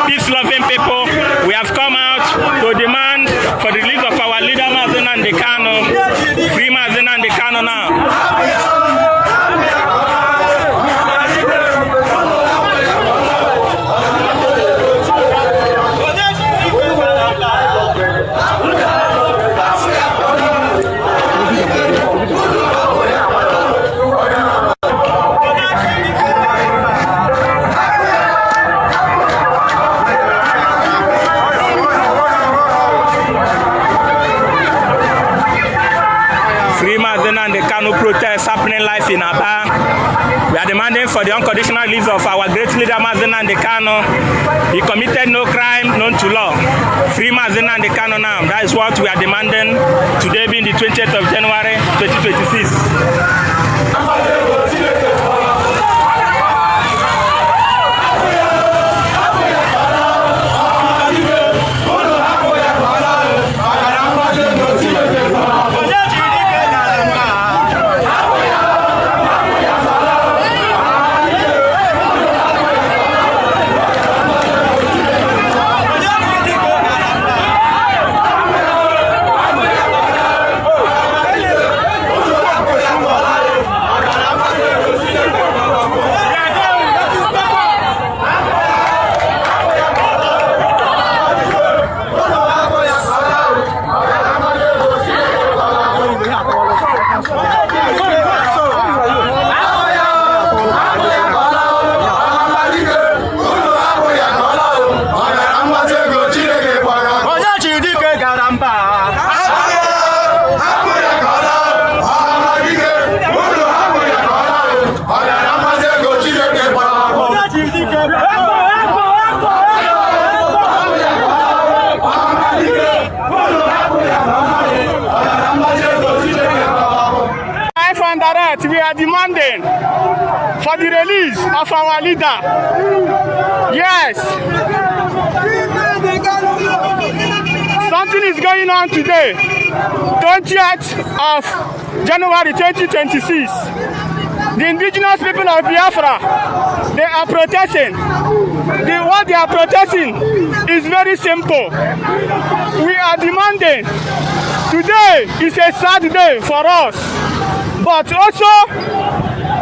peace-loving people, we have come out to demand for the release of our leader, Mazi Nnamdikanu. Free Mazi Nnamdikanu now. The Kanu protests happening live in Abia. We are demanding for the unconditional release of our great leader Mazi Nnamdikanu. He committed no crime known to law. Free Mazi Nnamdikanu now. That is what we are demanding today, being the 20th of January 2026. We are demanding for the release of our leader. Yes. Something is going on today, 20th of January 2026. The indigenous people of Biafra, they are protesting. What they are protesting is very simple. We are demanding. Today is a sad day for us, but also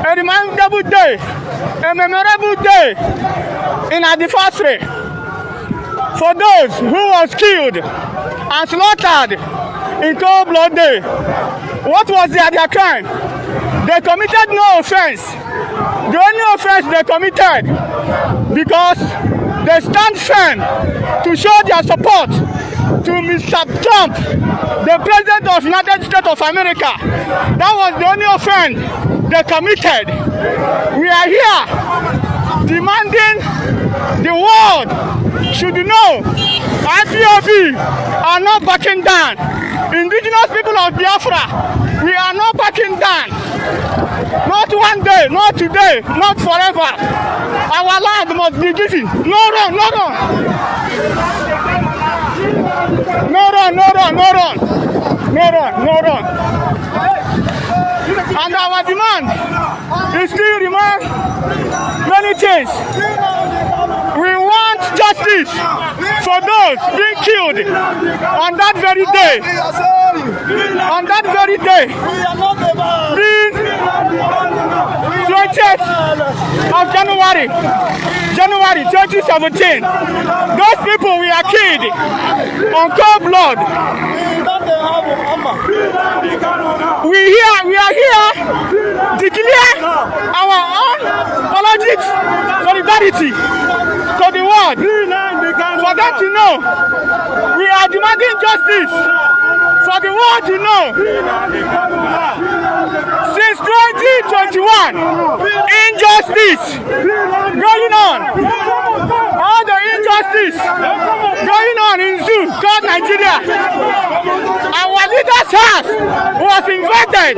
a remarkable day, a memorable day in anniversary for those who was killed and slaughtered in cold blood day. What was their crime? They committed no offense. The only offense they committed because they stand firm to show their support to Mr. Trump, the President of the United States of America. That was the only offense they committed. We are here demanding the world should know IPOB are not backing down. Indigenous people of Biafra, we are not backing down. Not one day, not today, not forever. Our land must be given. No run, no run. No run, no run, no run. No run, no run. And our demand is still remain many things. We want justice for those being killed on that very day. On that very day. Being 20th of January 2017. Those people we are killed on cold blood. We are here declare our own politics solidarity to the world. For them to know we are demanding justice. For the world to know. Since 2021, injustice going on. All the injustice going on in zoo called Nigeria. Our leader's house was invaded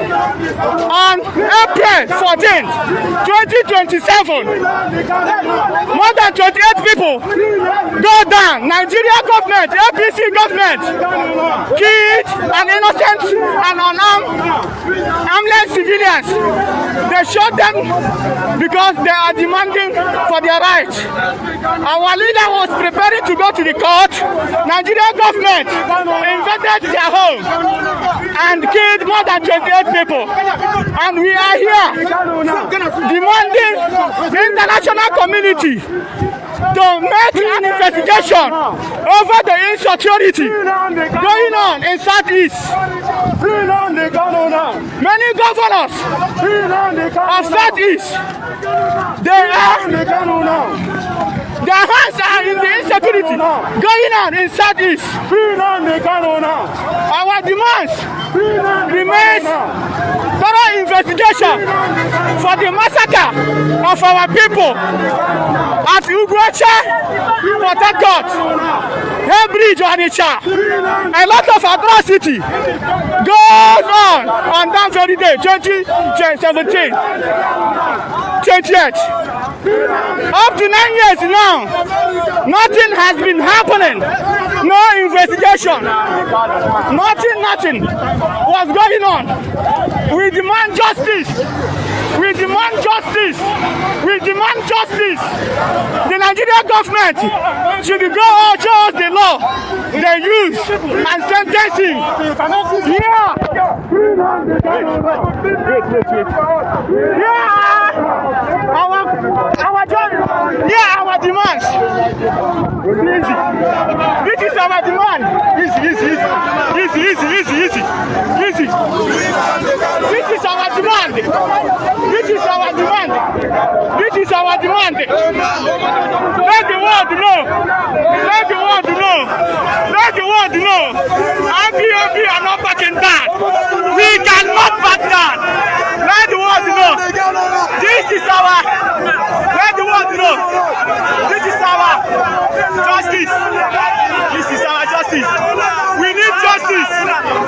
on April 14th, 2027. More than 28 people go down. Nigeria government, APC government. government killed an innocent and armless civilians. They shot them because they are demanding for their rights. Our leader was preparing to go to the court. Nigerian government invaded their home and killed more than 28 people. And we are here demanding the international community to make an investigation over the insecurity going on in Southeast. Many governors of Southeast, their hands are in the insecurity going on in Southeast. Our demands remain thorough investigation for the massacre of our people at Ugwecha, Port Harcourt, Hebridge, Onitsha. A lot of atrocity goes on that very day, 2017, 28th. Up to 9 years now, nothing has been happening. No investigation. Nothing was going on. We demand justice. We demand justice. We demand justice. The Nigerian government should go and show us the law they use and sentence him. Yeah. Our demands. Easy. This is our demand. Easy. This is our demand. This is our demand. This is our demand. Let the world know. Let the world know. Let the world know. IPOB are not backing down. We cannot back down. Let the world know. This is our. Let the world know. This is our justice. This is our justice. We need justice.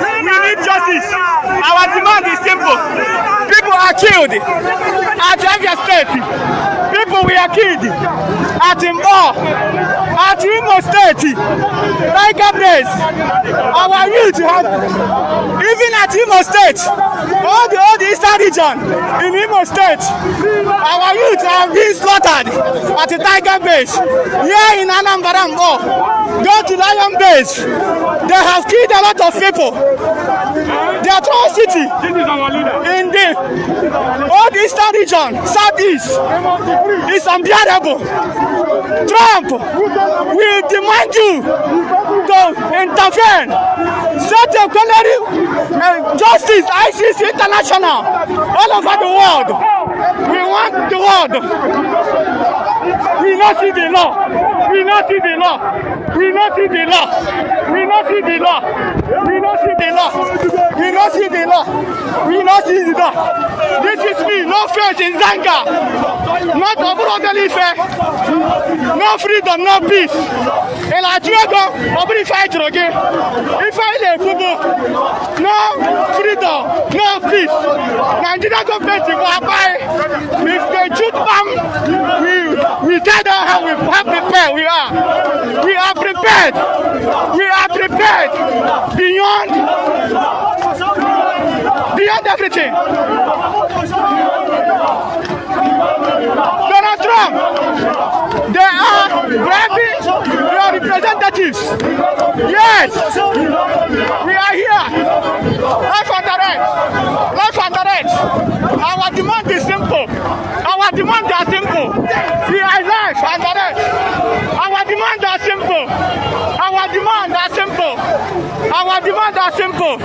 We need justice. Our demand is simple. People are killed at Abia State. People were killed at Imbo, at Imo State, Tiger Base. Our youth have, even at Imo State, all the eastern region in Imo State, our youth have been slaughtered at the Tiger Base. Here in Nnamdi, go to Lion Base. They have killed a lot of people. The atrocity in the old eastern region, Southeast, is unbearable. Trump, we demand you to intervene. Set a justice, ICC International, all over the world. We want the world. We not see the law. We not see the law. We not see the law. We not see the law. We not see the law. We not see the law. We not see the law. This is me. No faith in Zanga. Not a brotherly fair. No freedom, no peace. And I go, nobody fight again. If I let go, no freedom, no peace. Nigeria government will buy. If they shoot bomb, we tell them how we have prepared. We are prepared. We are prepared beyond everything. Donald Trump, they are bribing your representatives. Yes, we are here. Life and direct. Life and direct. Our demand is simple. Our demands are simple. We are life and direct. Our demands are simple. Our demands are simple. Our demands are simple.